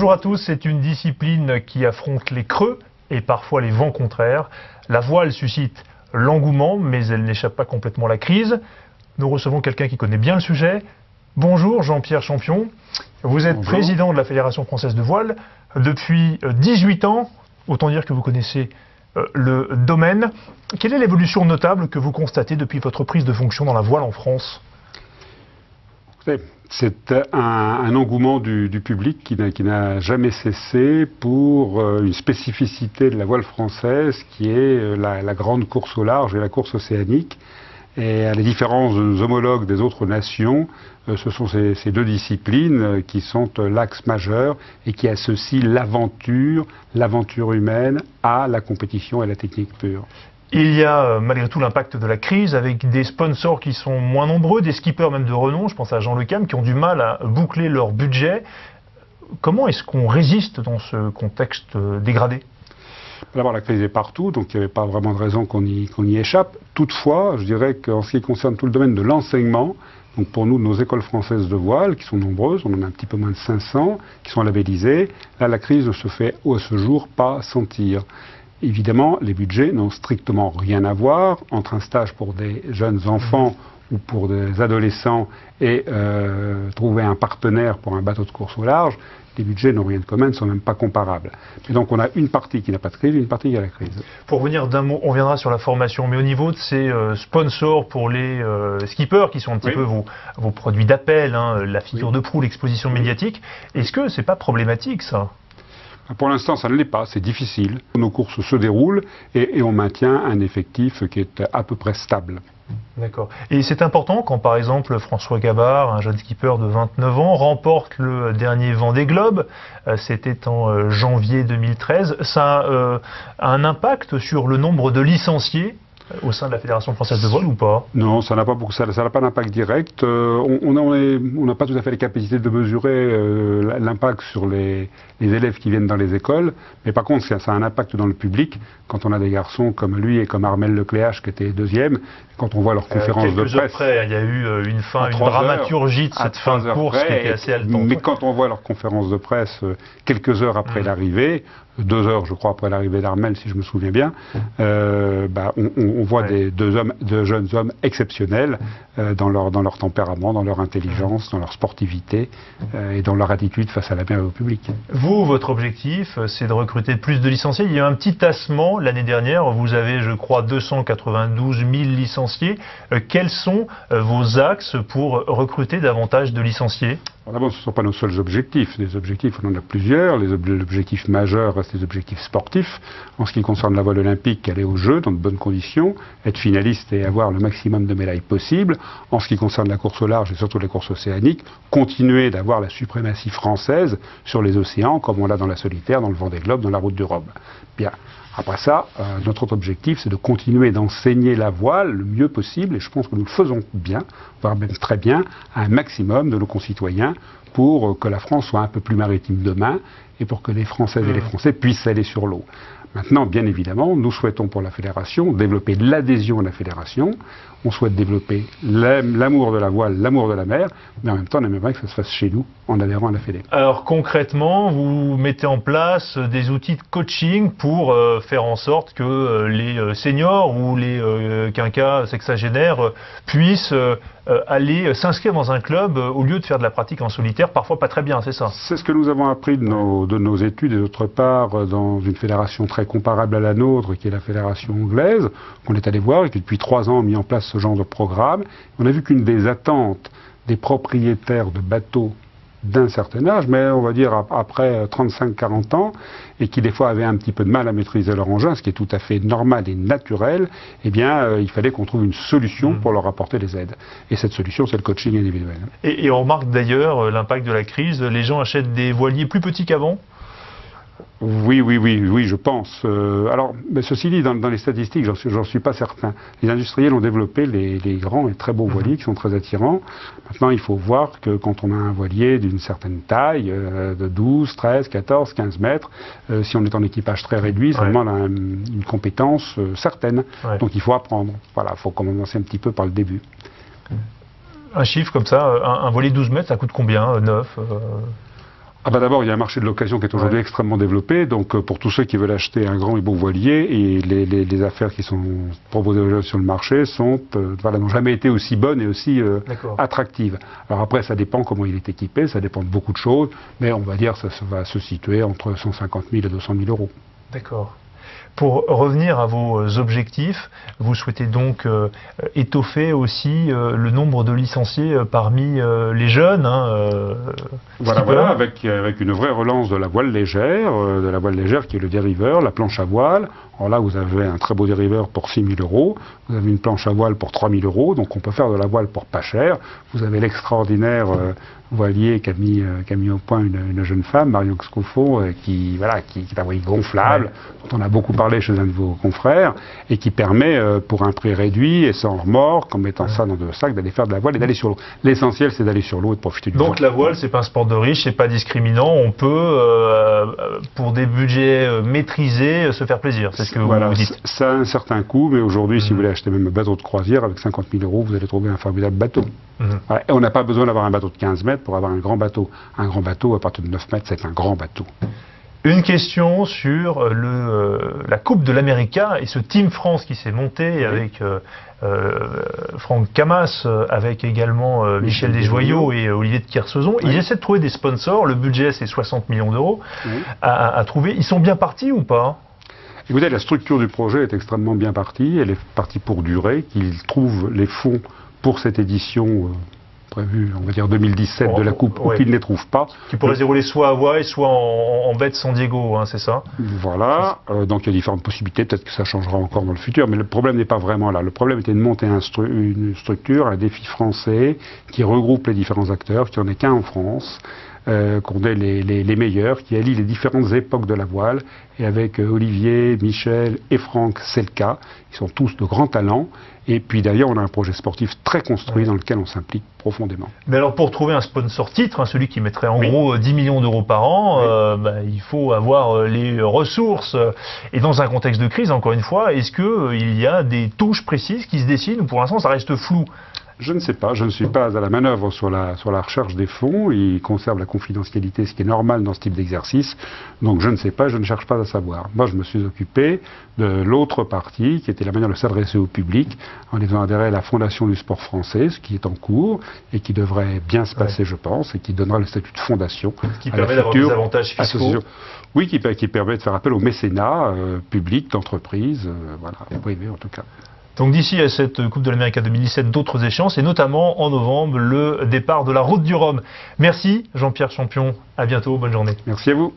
Bonjour à tous, c'est une discipline qui affronte les creux et parfois les vents contraires. La voile suscite l'engouement, mais elle n'échappe pas complètement à la crise. Nous recevons quelqu'un qui connaît bien le sujet. Bonjour Jean-Pierre Champion, vous êtes président de la Fédération française de voile depuis 18 ans. Autant dire que vous connaissez le domaine. Quelle est l'évolution notable que vous constatez depuis votre prise de fonction dans la voile en France ? C'est un engouement du public qui n'a jamais cessé pour une spécificité de la voile française qui est la grande course au large et la course océanique. Et à la différence des homologues des autres nations, ce sont ces deux disciplines qui sont l'axe majeur et qui associent l'aventure humaine à la compétition et la technique pure. Il y a malgré tout l'impact de la crise avec des sponsors qui sont moins nombreux, des skippers même de renom, je pense à Jean Le Cam, qui ont du mal à boucler leur budget. Comment est-ce qu'on résiste dans ce contexte dégradé ? D'abord, la crise est partout, donc il n'y avait pas vraiment de raison qu'on y échappe. Toutefois, je dirais qu'en ce qui concerne tout le domaine de l'enseignement, donc pour nous, nos écoles françaises de voile, qui sont nombreuses, on en a un petit peu moins de 500, qui sont labellisées, là, la crise ne se fait à ce jour pas sentir. Évidemment, les budgets n'ont strictement rien à voir entre un stage pour des jeunes enfants ou pour des adolescents et trouver un partenaire pour un bateau de course au large. Les budgets n'ont rien de commun, ne sont même pas comparables. Et donc on a une partie qui n'a pas de crise et une partie qui a la crise. Pour revenir d'un mot, on reviendra sur la formation, mais au niveau de ces sponsors pour les skippers, qui sont un petit peu vos produits d'appel, hein, la figure de proue, l'exposition médiatique, est-ce que c'est pas problématique ça ? Pour l'instant, ça ne l'est pas, c'est difficile. Nos courses se déroulent et on maintient un effectif qui est à peu près stable. D'accord. Et c'est important quand, par exemple, François Gabard, un jeune skipper de 29 ans, remporte le dernier Vendée Globe. C'était en janvier 2013. Ça a un impact sur le nombre de licenciés au sein de la Fédération française de voile ou pas ? Non, ça n'a pas d'impact direct. On n'a pas tout à fait les capacités de mesurer l'impact sur les élèves qui viennent dans les écoles, mais par contre, ça a un impact dans le public. Quand on a des garçons comme lui et comme Armel Lecléache qui était deuxième, quand on voit leurs conférences de presse... Après, il y a eu une dramaturgie de cette fin de course qui était assez haletante. Mais quand on voit leurs conférences de presse quelques heures après l'arrivée, 2 heures, je crois, après l'arrivée d'Armel, si je me souviens bien, on voit deux jeunes hommes exceptionnels dans leur tempérament, dans leur intelligence, dans leur sportivité et dans leur attitude face à la mer et au public. Vous, votre objectif, c'est de recruter plus de licenciés. Il y a eu un petit tassement l'année dernière. Vous avez, je crois, 292 000 licenciés. Quels sont vos axes pour recruter davantage de licenciés ? D'abord, ce ne sont pas nos seuls objectifs. Des objectifs, on en a plusieurs. L'objectif majeur reste les objectifs sportifs. En ce qui concerne la voile olympique, aller aux Jeux dans de bonnes conditions, être finaliste et avoir le maximum de médailles possibles. En ce qui concerne la course au large et surtout les courses océaniques, continuer d'avoir la suprématie française sur les océans, comme on l'a dans la solitaire, dans le Vendée Globe, dans la route du Rhum. Bien. Après ça, notre autre objectif, c'est de continuer d'enseigner la voile le mieux possible, et je pense que nous le faisons bien, voire même très bien, à un maximum de nos concitoyens, pour que la France soit un peu plus maritime demain, et pour que les Françaises et les Français puissent aller sur l'eau. Maintenant, bien évidemment, nous souhaitons pour la Fédération développer l'adhésion à la Fédération, on souhaite développer l'amour de la voile, l'amour de la mer, mais en même temps, on aimerait que ça se fasse chez nous, en adhérant à la Fédé. Alors concrètement, vous mettez en place des outils de coaching pour faire en sorte que les seniors ou les quinquas sexagénaires puissent aller s'inscrire dans un club au lieu de faire de la pratique en solitaire, parfois pas très bien, c'est ça? C'est ce que nous avons appris de nos études et d'autre part dans une fédération très comparable à la nôtre qui est la fédération anglaise, qu'on est allé voir et qui depuis 3 ans a mis en place ce genre de programme. On a vu qu'une des attentes des propriétaires de bateaux d'un certain âge, mais on va dire après 35-40 ans, et qui des fois avaient un petit peu de mal à maîtriser leur engin, ce qui est tout à fait normal et naturel, eh bien il fallait qu'on trouve une solution pour leur apporter des aides. Et cette solution, c'est le coaching individuel. Et on remarque d'ailleurs l'impact de la crise, les gens achètent des voiliers plus petits qu'avant ? Oui, je pense. Alors, mais ceci dit, dans les statistiques, j'en suis pas certain. Les industriels ont développé les grands et très beaux voiliers qui sont très attirants. Maintenant, il faut voir que quand on a un voilier d'une certaine taille, de 12, 13, 14, 15 mètres, si on est en équipage très réduit, ça demande une compétence certaine. Donc il faut apprendre. Voilà, il faut commencer un petit peu par le début. Un chiffre comme ça, un voilier de 12 mètres, ça coûte combien, neuf D'abord, il y a un marché de l'occasion qui est aujourd'hui extrêmement développé. Donc, pour tous ceux qui veulent acheter un grand et beau voilier, et les affaires qui sont proposées sur le marché n'ont jamais été aussi bonnes et aussi attractives. Alors après, ça dépend comment il est équipé, ça dépend de beaucoup de choses, mais on va dire que ça va se situer entre 150 000 et 200 000 euros. D'accord. Pour revenir à vos objectifs, vous souhaitez donc étoffer aussi le nombre de licenciés parmi les jeunes. Voilà, avec une vraie relance de la voile légère qui est le dériveur, la planche à voile. Alors là, vous avez un très beau dériveur pour 6 000 euros, vous avez une planche à voile pour 3 000 euros, donc on peut faire de la voile pour pas cher. Vous avez l'extraordinaire voilier qu'a mis au point une jeune femme, Marion Scoffo, qui est un voilier gonflable, dont on a beaucoup parlé chez un de vos confrères, et qui permet, pour un prix réduit et sans remorque, en mettant ça dans 2 sacs, d'aller faire de la voile et d'aller sur l'eau. L'essentiel, c'est d'aller sur l'eau et de profiter du vent. Donc la voile, c'est pas un sport de riche, c'est pas discriminant, on peut, pour des budgets maîtrisés, se faire plaisir. C'est ce que vous dites. Ça a un certain coût, mais aujourd'hui, si vous voulez acheter même un bateau de croisière, avec 50 000 euros, vous allez trouver un formidable bateau. Et on n'a pas besoin d'avoir un bateau de 15 mètres pour avoir un grand bateau. Un grand bateau, à partir de 9 mètres, c'est un grand bateau. Une question sur la Coupe de l'América et ce Team France qui s'est monté avec Franck Camas, avec également Michel Desjoyaux et Olivier de Kersauzon. Ils essaient de trouver des sponsors. Le budget, c'est 60 millions d'euros à trouver. Ils sont bien partis ou pas ? Écoutez, la structure du projet est extrêmement bien partie. Elle est partie pour durer. Qu'ils trouvent les fonds pour cette édition prévue, on va dire 2017 de la Coupe, ou qu'ils ne les trouvent pas. Qui pourrait se dérouler soit à Hawaï, soit en baie de San Diego, c'est ça? Voilà. Donc il y a différentes possibilités. Peut-être que ça changera encore dans le futur. Mais le problème n'est pas vraiment là. Le problème était de monter une structure, un défi français, qui regroupe les différents acteurs, qui n'en est qu'un en France. Qu'on ait les meilleurs, qui allient les différentes époques de la voile, et avec Olivier, Michel et Franck, c'est le cas. Ils sont tous de grands talents, et puis d'ailleurs on a un projet sportif très construit dans lequel on s'implique profondément. Mais alors pour trouver un sponsor titre, celui qui mettrait en gros 10 millions d'euros par an, il faut avoir les ressources. Et dans un contexte de crise, encore une fois, est-ce qu'il y a des touches précises qui se dessinent, ou pour l'instant ça reste flou? Je ne sais pas, je ne suis pas à la manœuvre sur la recherche des fonds, ils conservent la confidentialité, ce qui est normal dans ce type d'exercice, donc je ne sais pas, je ne cherche pas à savoir. Moi je me suis occupé de l'autre partie, qui était la manière de s'adresser au public, en les faisant adhérer à la Fondation du sport français, ce qui est en cours, et qui devrait bien se passer je pense, et qui donnera le statut de fondation. Qui permet d'avoir des avantages fiscaux. Oui, qui permet de faire appel au mécénat public, d'entreprise, privé en tout cas. Donc d'ici à cette Coupe de l'Amérique 2017, d'autres échéances, et notamment en novembre, le départ de la Route du Rhum. Merci Jean-Pierre Champion, à bientôt, bonne journée. Merci à vous.